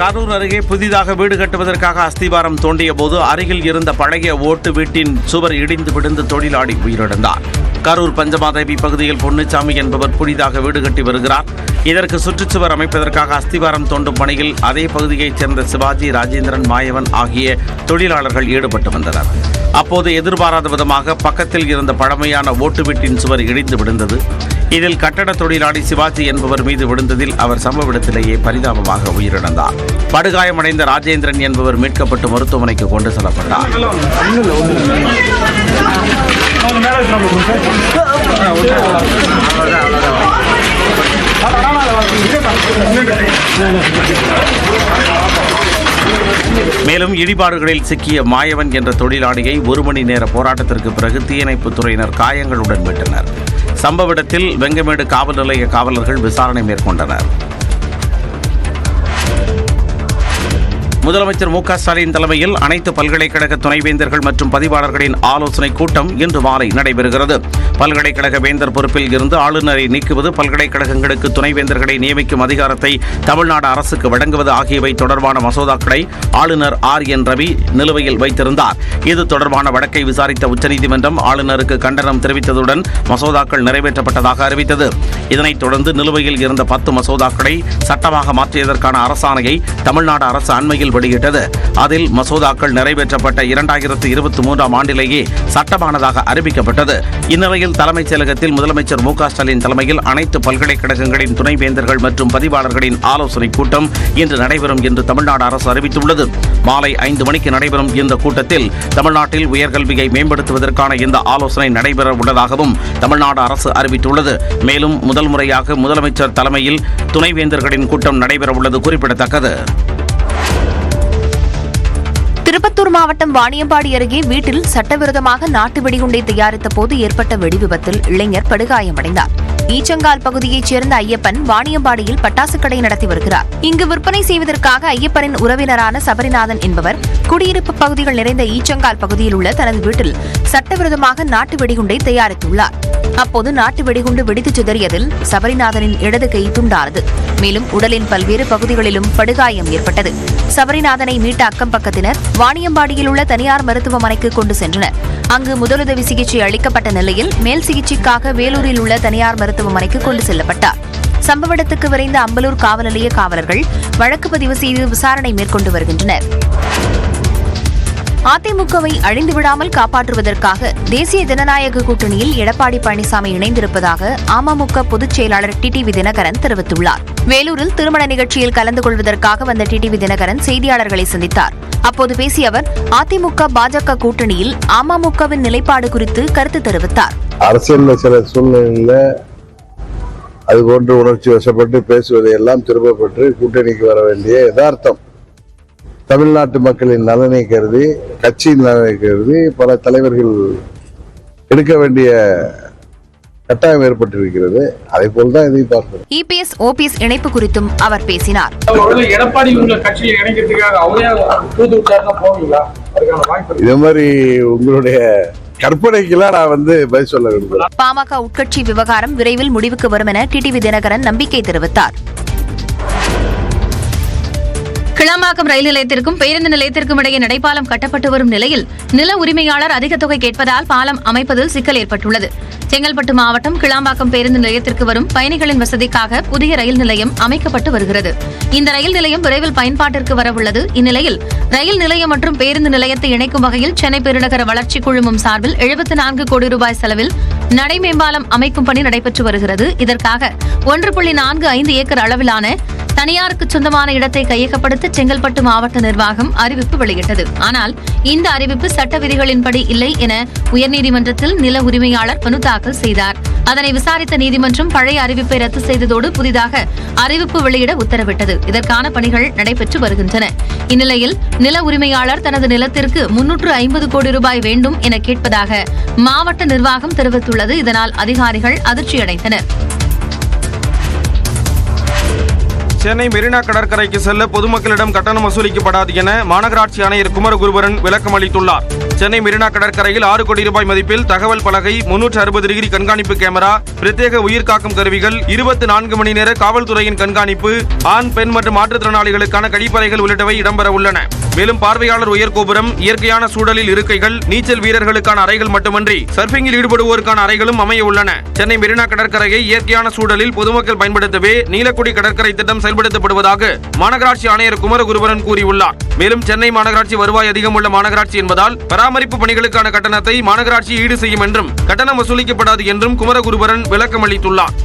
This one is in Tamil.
கரூர் அருகே புதிதாக வீடு கட்டுவதற்காக அஸ்திவாரம் தோண்டிய போது அருகில் இருந்த பழைய ஓட்டு வீட்டின் சுவர் இடிந்து விழுந்து தொழிலாளி உயிரிழந்தார். கரூர் பஞ்சமாதேவி பகுதியில் பொன்னுச்சாமி என்பவர் புதிதாக வீடு கட்டி வருகிறார். இதற்கு சுற்றுச்சுவர் அமைப்பதற்காக அஸ்திவாரம் தோண்டும் பணியில் அதே பகுதியைச் சேர்ந்த சிவாஜி, ராஜேந்திரன், மாயவன் ஆகிய தொழிலாளர்கள் ஈடுபட்டு வந்தனர். அப்போது எதிர்பாராத விதமாக பக்கத்தில் இருந்த பழமையான ஓட்டு வீட்டின் சுவர் இடிந்து விழுந்தது. இதில் கட்டட தொழிலாளி சிவாஜி என்பவர் மீது விழுந்ததில் அவர் சம்பவ இடத்திலேயே பரிதாபமாக உயிரிழந்தார். படுகாயமடைந்த ராஜேந்திரன் என்பவர் மீட்கப்பட்டு மருத்துவமனைக்கு கொண்டு செல்லப்பட்டார். மேலும் இடிபாடுகளில் சிக்கிய மாயவன் என்ற தொழிலாளியை 1 மணி நேர போராட்டத்திற்கு பிறகு தீயணைப்புத் துறையினர் காயங்களுடன் மீட்டனர். சம்பவ இடத்தில் வெங்கமேடு காவல் நிலைய காவலர்கள் விசாரணை மேற்கொண்டனர். முதலமைச்சர் மு.க. ஸ்டாலின் தலைமையில் அனைத்து பல்கலைக்கழக துணைவேந்தர்கள் மற்றும் பதிவாளர்களின் ஆலோசனைக் கூட்டம் இன்று மாலை நடைபெறுகிறது. பல்கலைக்கழக வேந்தர் பொறுப்பில் இருந்து ஆளுநரை நீக்குவது, பல்கலைக்கழகங்களுக்கு துணைவேந்தர்களை நியமிக்கும் அதிகாரத்தை தமிழ்நாடு அரசுக்கு வழங்குவது ஆகியவை தொடர்பான மசோதாக்களை ஆளுநர் R.N. ரவி நிலுவையில் வைத்திருந்தார். இது தொடர்பான வழக்கை விசாரித்த உச்சநீதிமன்றம் ஆளுநருக்கு கண்டனம் தெரிவித்ததுடன் மசோதாக்கள் நிறைவேற்றப்பட்டதாக அறிவித்தது. இதனைத் தொடர்ந்து நிலுவையில் இருந்த 10 மசோதாக்களை சட்டமாக மாற்றியதற்கான அரசாணையை தமிழ்நாடு அரசு அண்மையில் வெளியிட்டது. அதில் மசோதாக்கள் நிறைவேற்றப்பட்ட 2023 ஆண்டிலேயே சட்டமானதாக அறிவிக்கப்பட்டது. இந்நிலையில் தலைமைச் செயலகத்தில் முதலமைச்சர் மு.க. ஸ்டாலின் தலைமையில் அனைத்து பல்கலைக்கழகங்களின் துணைவேந்தர்கள் மற்றும் பதிவாளர்களின் ஆலோசனைக் கூட்டம் இன்று நடைபெறும் என்று தமிழ்நாடு அரசு அறிவித்துள்ளது. மாலை 5 மணிக்கு நடைபெறும் இந்த கூட்டத்தில் தமிழ்நாட்டில் உயர்கல்வியை மேம்படுத்துவதற்கான இந்த ஆலோசனை நடைபெற உள்ளதாகவும் தமிழ்நாடு அரசு அறிவித்துள்ளது. மேலும் முதல் முறையாக முதலமைச்சர் தலைமையில் துணைவேந்தர்களின் கூட்டம் நடைபெற உள்ளது குறிப்பிடத்தக்கது. திருப்பத்தூர் மாவட்டம் வாணியம்பாடி அருகே வீட்டில் சட்டவிரோதமாக நாட்டு வெடிகுண்டை தயாரித்த போது ஏற்பட்ட வெடிவிபத்தில் இளைஞர் படுகாயமடைந்தார். ஈச்சங்கால் பகுதியைச் சேர்ந்த ஐயப்பன் வாணியம்பாடியில் பட்டாசு கடை நடத்தி வருகிறார். இங்கு விற்பனை செய்வதற்காக ஐயப்பனின் உறவினரான சபரிநாதன் என்பவர் குடியிருப்பு பகுதிகள் நிறைந்த ஈச்சங்கால் பகுதியில் உள்ள தனது வீட்டில் சட்டவிரோதமாக நாட்டு வெடிகுண்டை தயாரித்துள்ளார். அப்போது நாட்டு வெடிகுண்டு வெடித்து சிதறியதில் சபரிநாதனின் இடது கை துண்டானது. மேலும் உடலின் பல்வேறு பகுதிகளிலும் படுகாயம் ஏற்பட்டது. சபரிநாதனை மீட்ட அக்கம் பக்கத்தினர் வாணியம்பாடியில் உள்ள தனியார் மருத்துவமனைக்கு கொண்டு சென்றனர். அங்கு முதலுதவி சிகிச்சை அளிக்கப்பட்ட நிலையில் மேல் சிகிச்சைக்காக வேலூரில் உள்ள தனியார் மருத்துவமனைக்கு கொண்டு செல்லப்பட்டார். சம்பவ இடத்துக்கு விரைந்த அம்பலூர் காவல் நிலைய காவலர்கள் வழக்கு பதிவு செய்து விசாரணை மேற்கொண்டு வருகின்றனர். அதிமுகவை அழிந்துவிடாமல் காப்பாற்றுவதற்காக தேசிய ஜனநாயக கூட்டணியில் எடப்பாடி பழனிசாமி இணைந்திருப்பதாக அமமுக பொதுச் செயலாளர் டிடிவி தினகரன் தெரிவித்துள்ளார். வேலூரில் திருமண நிகழ்ச்சியில் கலந்து கொள்வதற்காக வந்த டிடிவி தினகரன் செய்தியாளர்களை சந்தித்தார். அப்போது பேசிய அவர் அதிமுக பாஜக கூட்டணியில் அமமுகவின் நிலைப்பாடு குறித்து கருத்து தெரிவித்தார். அரசியல் சில சூழ்நிலையில அதுபோன்று உணர்ச்சி வசப்பட்டு பேசுவதை எல்லாம் திரும்ப பெற்று கூட்டணிக்கு வர வேண்டிய யதார்த்தம். தமிழ்நாட்டு மக்களின் நலனை கருதி, கட்சியின் நலனை கருதி பல தலைவர்கள் எடுக்க வேண்டிய கட்டாயம் ஏற்பட்டிருக்கிறது. அதை போல்தான் இதை பார்க்கிறோம். EPS, OPS இணைப்பு குறித்தும் அவர் பேசினார். இது மாதிரி உங்களுடைய கற்பனைக்கெல்லாம் நான் பதில் சொல்ல விரும்புகிறேன். பாமக உட்கட்சி விவகாரம் விரைவில் முடிவுக்கு வரும் என டிடிவி தினகரன் நம்பிக்கை தெரிவித்தார். கிளாம்பாக்கம் ரயில் நிலையத்திற்கும் பேருந்து நிலையத்திற்கும் இடையே நடைபாலம் கட்டப்பட்டு வரும் நிலையில் நில உரிமையாளர் அதிக தொகை கேட்பதால் பாலம் அமைப்பதில் சிக்கல் ஏற்பட்டுள்ளது. செங்கல்பட்டு மாவட்டம் கிளாம்பாக்கம் பேருந்து நிலையத்திற்கு வரும் பயணிகளின் வசதிக்காக புதிய ரயில் நிலையம் அமைக்கப்பட்டு வருகிறது. இந்த ரயில் நிலையம் விரைவில் பயன்பாட்டிற்கு வரவுள்ளது. இந்நிலையில் ரயில் நிலையம் மற்றும் பேருந்து நிலையத்தை இணைக்கும் வகையில் சென்னை பெருநகர வளர்ச்சி குழுமம் சார்பில் 74 கோடி ரூபாய் செலவில் நடைமேம்பாலம் அமைக்கும் பணி நடைபெற்று வருகிறது. இதற்காக 1.45 ஏக்கர் அளவிலான தனியாருக்கு சொந்தமான இடத்தை கையகப்படுத்த செங்கல்பட்டு மாவட்ட நிர்வாகம் அறிவிப்பு வெளியிட்டது. ஆனால் இந்த அறிவிப்பு சட்ட விதிகளின்படி இல்லை என உயர்நீதிமன்றத்தில் நில உரிமையாளர் மனு தாக்கல் செய்தார். அதனை விசாரித்த நீதிமன்றம் பழைய அறிவிப்பை ரத்து செய்ததோடு புதிதாக அறிவிப்பு வெளியிட உத்தரவிட்டது. இதற்கான பணிகள் நடைபெற்று வருகின்றன. இந்நிலையில் நில உரிமையாளர் தனது நிலத்திற்கு 350 கோடி ரூபாய் வேண்டும் என கேட்பதாக மாவட்ட நிர்வாகம் தெரிவித்துள்ளது. இதனால் அதிகாரிகள் அதிர்ச்சியடைந்தனர். சென்னை மெரினா கடற்கரைக்கு செல்ல பொதுமக்களிடம் கட்டணம் வசூலிக்கப்படாது என மாநகராட்சி ஆணையர் குமரகுருபரன் விளக்கம் அளித்துள்ளார். சென்னை மெரினா கடற்கரையில் 6 கோடி ரூபாய் மதிப்பில் தகவல் பலகை, 360 டிகிரி கண்காணிப்பு கேமரா, பிரத்யேக உயிர்காக்கும் கருவிகள், 24 மணி நேர காவல்துறையின் கண்காணிப்பு, ஆண், பெண் மற்றும் மாற்றுத்திறனாளிகளுக்கான கழிப்பறைகள் உள்ளிட்டவை இடம்பெற உள்ளன. மேலும் பார்வையாளர் உயர்கோபுரம், இயற்கையான சூழலில் இருக்கைகள், நீச்சல் வீரர்களுக்கான அறைகள் மட்டுமன்றி சர்ஃபிங்கில் ஈடுபடுவோருக்கான அறைகளும் அமைய உள்ளன. சென்னை மெரினா கடற்கரையை இயற்கையான சூழலில் பொதுமக்கள் பயன்படுத்தவே நீலக்குடி கடற்கரை திட்டம் செயல்படுத்தப்படுவதாக மாநகராட்சி ஆணையர் குமரகுருபரன் கூறியுள்ளார். மேலும் சென்னை மாநகராட்சி வருவாய் அதிகம் உள்ள மாநகராட்சி என்பதால் பராமரிப்பு பணிகளுக்கான கட்டணத்தை மாநகராட்சி ஈடு செய்யும் என்றும் கட்டணம் வசூலிக்கப்படாது என்றும் குமரகுருபரன் விளக்கம் அளித்துள்ளார்.